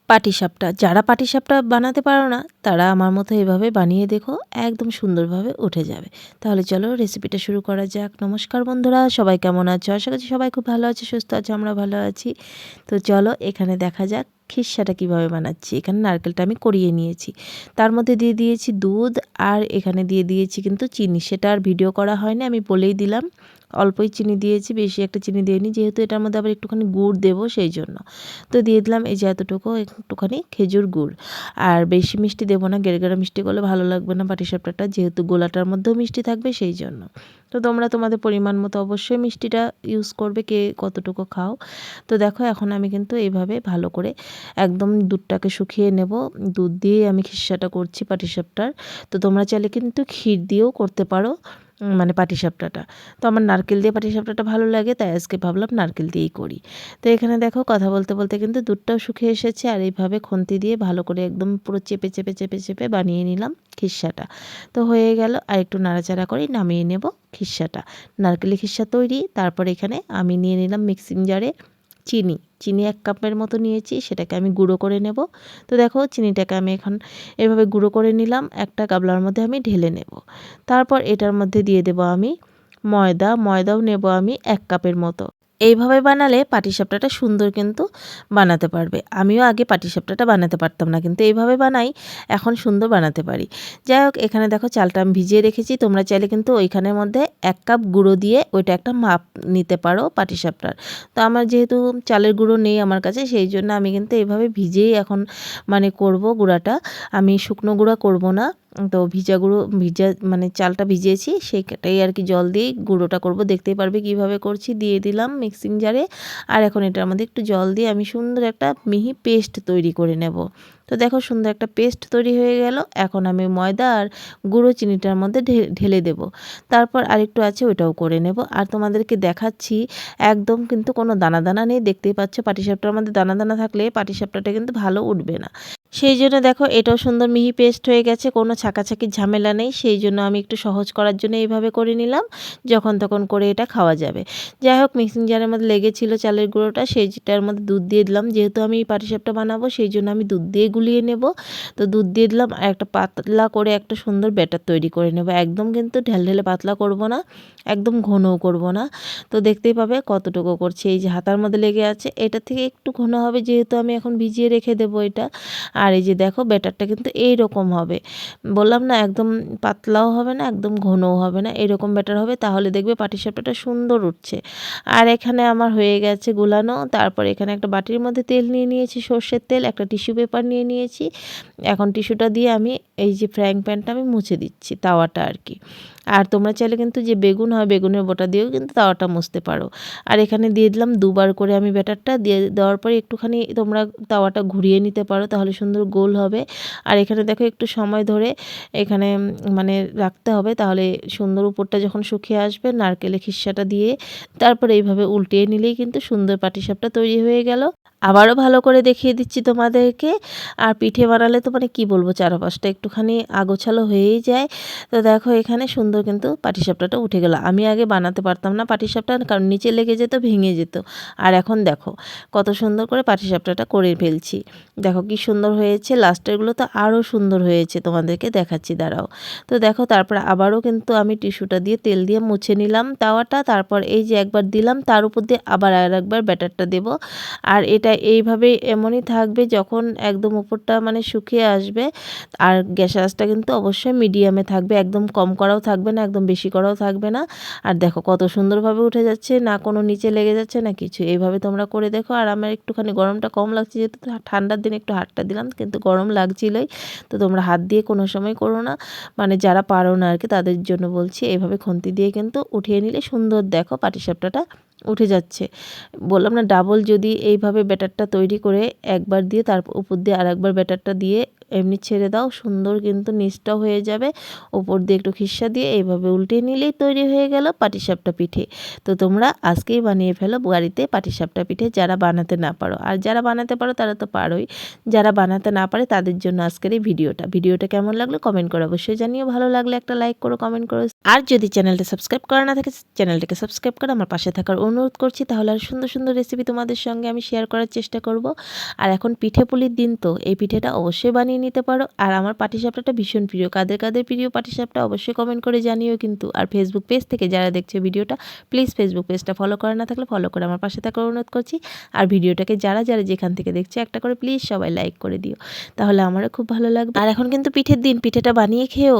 পাটিসাপটা, যারা পাটিসাপটা বানাতে পারো না তারা আমার মতো এভাবে বানিয়ে দেখো, একদম সুন্দরভাবে উঠে যাবে। তাহলে চলো রেসিপিটা শুরু করা যাক। নমস্কার বন্ধুরা, সবাই কেমন আছো? আশা করছি সবাই খুব ভালো আছে, সুস্থ আছে, আমরা ভালো আছি। তো চলো এখানে দেখা যাক খিরসাটা কিভাবে বানাচ্ছি। এখানে নারকেলটা আমি কুড়িয়ে নিয়েছি, তার মধ্যে দিয়ে দিয়েছি দুধ, আর এখানে দিয়ে দিয়েছি কিন্তু চিনি। সেটা আর ভিডিও করা হয়নি, আমি বলেই দিলাম। অল্পই চিনি দিয়েছি, বেশি একটা চিনি দিইনি, যেহেতু এটার মধ্যে আবার একটুখানি গুড় দেবো সেই জন্য। তো দিয়ে দিলাম এই যে এতটুকু একটুখানি খেজুর গুড়। আর বেশি মিষ্টি দেবো না, গেরগেরা মিষ্টি করলে ভালো লাগবে না পাটিসাপটাটা, যেহেতু গোলাটার মধ্যেও মিষ্টি থাকবে সেই জন্য। তো তোমরা তোমাদের পরিমাণ মতো অবশ্যই মিষ্টিটা ইউজ করবে, কে কতটুকু খাও। তো দেখো এখন আমি কিন্তু এইভাবে ভালো করে একদম দুধটাকে শুকিয়ে নেব। দুধ দিয়ে আমি খিরসাটা করছি পাটিসাপটার। তো তোমরা চাইলে কিন্তু ক্ষীর দিয়েও করতে পারো, মানে পাটিসাপটাটা। তো আমার নারকেল দিয়ে পাটিসাপটাটা ভালো লাগে, তাই আজকে ভাবলাম নারকেল দিয়েই করি। তো এখানে দেখো কথা বলতে বলতে কিন্তু দুধটাও শুকিয়ে এসেছে, আর এইভাবে খুন্তি দিয়ে ভালো করে একদম পুরো চেপে চেপে চেপে চেপে বানিয়ে নিলাম খিরসাটা। তো হয়ে গেল, আর একটু নাড়াচাড়া করে নামিয়ে নেব খিরসাটা। নারকেলি খিরসা তৈরি। তারপর এখানে আমি নিয়ে নিলাম মিক্সিং জারে চিনি 1 কাপের মতো নিয়েছি, সেটাকে আমি গুঁড়ো করে নেব। তো দেখো চিনিটাকে আমি এখন এভাবে গুঁড়ো করে নিলাম, একটা গামলার মধ্যে আমি ঢেলে নেব। তারপর এটার মধ্যে দিয়ে দেব আমি ময়দাও নেব আমি 1 কাপের মতো। এইভাবে বানালে পাটিসাপটাটা সুন্দর কিন্তু বানাতে পারবে। আমিও আগে পাটিসাপটাটা বানাতে পারতাম না, কিন্তু এইভাবে বানাই, এখন সুন্দর বানাতে পারি। যাই হোক, এখানে দেখো চালটা আমি ভিজিয়ে রেখেছি। তোমরা চাইলে কিন্তু ওইখানের মধ্যে 1 কাপ গুঁড়ো দিয়ে ওইটা একটা মাপ নিতে পারো পাটিসাপটার। তো আমার যেহেতু চালের গুঁড়ো নেই আমার কাছে, সেই জন্য আমি কিন্তু এইভাবে ভিজেই এখন মানে করব গুঁড়াটা। আমি শুকনো গুঁড়া করব না। তো ভিজা মানে চালটা ভিজিয়েছি, সেইটাই আর কি জল দিয়ে গুঁড়োটা করব। দেখতেই পারবে কিভাবে করছি। দিয়ে দিলাম মিক্সিং জারে, আর এখন এটার মধ্যে একটু জল দিয়ে আমি সুন্দর একটা মিহি পেস্ট তৈরি করে নেব। তো দেখো সুন্দর একটা পেস্ট তৈরি হয়ে গেল। এখন আমি ময়দা আর গুঁড়ো চিনিটার মধ্যে ঢেলে দেব। তারপর আরেকটু আছে, ওইটাও করে নেব। আর তোমাদেরকে দেখাচ্ছি, একদম কিন্তু কোনো দানা দানা নেই। দেখতেই পাচ্ছ পাটিসাপটার মধ্যে দানা দানা থাকলে পাটিসাপটাটা কিন্তু ভালো উঠবে না। সেই জন্য দেখো এটাও সুন্দর মিহি পেস্ট হয়ে গেছে, কোনো ছাকাছাকির ঝামেলা নেই। সেই জন্য আমি একটু সহজ করার জন্য এইভাবে করে নিলাম, যখন তখন করে এটা খাওয়া যাবে। যাই হোক, মিক্সিং জারের মধ্যে লেগেছিল চালের গুঁড়োটা, সেইটার মধ্যে দুধ দিয়ে দিলাম। যেহেতু আমি পাটিসাপটা বানাবো সেই জন্য আমি দুধ দিয়ে গুলিয়ে নেব। তো দুধ দিয়ে দিলাম, আর একটা পাতলা করে একটা সুন্দর ব্যাটার তৈরি করে নেব। একদম কিন্তু ঢেলঢেলে পাতলা করব না, একদম ঘনও করব না। তো দেখতেই পাবে কতটুকু করছি। এই যে হাতার মধ্যে লেগে আছে, এটা থেকে একটু ঘন হবে, যেহেতু আমি এখন ভিজিয়ে রেখে দেবো এটা। আর এই যে দেখো ব্যাটারটা কিন্তু এই রকম হবে। বললাম না, একদম পাতলাও হবে না, একদম ঘনও হবে না, এরকম ব্যাটার হবে, তাহলে দেখবে পাটিসাপটাটা সুন্দর উঠছে। আর এখানে আমার হয়ে গেছে গুলানো। তারপর এখানে একটা বাটির মধ্যে তেল নিয়ে নিয়েছি, সর্ষের তেল, একটা টিস্যু পেপার নিয়ে নিয়েছি। এখন টিস্যুটা দিয়ে আমি এই যে ফ্রাইং প্যানটা আমি মুছে দিচ্ছি, তাওয়াটা আর কি। আর তোমরা চাইলে কিন্তু যে বেগুন হয়, বেগুনের বোটা দিয়েও কিন্তু তাওয়াটা মুছতে পারো। আর এখানে দিয়ে দিলাম 2 বার করে আমি ব্যাটারটা দিয়ে দেওয়ার পরে একটুখানি তোমরা তাওয়াটা ঘুরিয়ে নিতে পারো, তাহলে সুন্দর গোল হবে। আর এখানে দেখো একটু সময় ধরে এখানে মানে রাখতে হবে, তাহলে সুন্দর উপরটা যখন শুকিয়ে আসবে নারকেলের খিরসাটা দিয়ে তারপরে এইভাবে উল্টিয়ে নিলেই কিন্তু সুন্দর পাটিসাপটা তৈরি হয়ে গেল। আবারও ভালো করে দেখিয়ে দিচ্ছি তোমাদেরকে। আর পিঠে বানালে তো মানে কি বলবো, চারপাশটা একটুখানি আগোছালো হয়েই যায়। তো দেখো এখানে সুন্দর কিন্তু পাটিসাপটাটা উঠে গেল। আমি আগে বানাতে পারতাম না পাটিসাপটা, কারণ নিচে লেগে যেত, ভেঙে যেত। আর এখন দেখো কত সুন্দর করে পাটিসাপটাটা করে ফেলছি। দেখো কি সুন্দর হয়েছে, লাস্টেরগুলো তো আরও সুন্দর হয়েছে, তোমাদেরকে দেখাচ্ছি দাঁড়াও। তো দেখো তারপর আবারও কিন্তু আমি টিস্যুটা দিয়ে তেল দিয়ে মুছে নিলাম তাওয়াটা। তারপর এই যে একবার দিলাম, তার উপর দিয়ে আবার আর একবার ব্যাটারটা দেব। আর এটা এইভাবেই এমনই থাকবে যখন একদম উপরটা মানে শুকিয়ে আসবে। আর গ্যাসের আঁচটা কিন্তু অবশ্যই মিডিয়ামে থাকবে, একদম কম করাও থাকবে না, একদম বেশি করাও থাকবে না। আর দেখো কত সুন্দরভাবে উঠে যাচ্ছে, না কোনো নিচে লেগে যাচ্ছে না কিছু। এইভাবে তোমরা করে দেখো। আর আমার একটুখানি গরমটা কম লাগছে, যেহেতু ঠান্ডার দিনে একটু হাতটা দিলাম, কিন্তু গরম লাগছিলই। তো তোমরা হাত দিয়ে কোনো সময় করো না, মানে যারা পারো না আর কি তাদের জন্য বলছি। এইভাবে খুন্তি দিয়ে কিন্তু উঠিয়ে নিলে সুন্দর দেখো পাটিসাপটাটা উঠে যাচ্ছে। বললাম না, ডাবল যদি এইভাবে ব্যাটারটা তৈরি করে একবার দিয়ে তার উপর দিয়ে আরেকবার ব্যাটারটা দিয়ে এমনি ছেড়ে দাও, সুন্দর কিন্তু নিচটাও হয়ে যাবে। ওপর দিয়ে একটু খিসা দিয়ে এইভাবে উল্টে নিলেই তৈরি হয়ে গেল পাটিসাপটা পিঠে। তো তোমরা আজকেই বানিয়ে ফেলো বাড়িতে পাটিসাপটা পিঠে, যারা বানাতে না পারো। আর যারা বানাতে পারো তারা তো পারোই, যারা বানাতে না পারে তাদের জন্য আজকের এই ভিডিওটা কেমন লাগলো কমেন্ট করে অবশ্যই জানিও। ভালো লাগলে একটা লাইক করো, কমেন্ট করো। আর যদি চ্যানেলটা সাবস্ক্রাইব করা না থাকে চ্যানেলটাকে সাবস্ক্রাইব করে আমার পাশে থাকার অনুরোধ করছি, তাহলে আর সুন্দর সুন্দর রেসিপি তোমাদের সঙ্গে আমি শেয়ার করার চেষ্টা করব। আর এখন পিঠে পুলির দিন, তো এই পিঠেটা অবশ্যই বানিয়ে নিতে পারো। আর আমার পাটিসাপটাটা ভীষণ প্রিয়, কাদের কাদের প্রিয় পাটিসাপটা অবশ্যই কমেন্ট করে জানিও কিন্তু। আর ফেসবুক পেজ থেকে যারা দেখছে ভিডিওটা, প্লিজ ফেসবুক পেজটা ফলো করা না থাকলে ফলো করে আমার পাশে থাকার অনুরোধ করছি। আর ভিডিওটাকে যারা যারা যেখান থেকে দেখছে একটা করে প্লিজ সবাই লাইক করে দিও, তাহলে আমারও খুব ভালো লাগবে। আর এখন কিন্তু পিঠের দিন, পিঠেটা বানিয়ে খেও।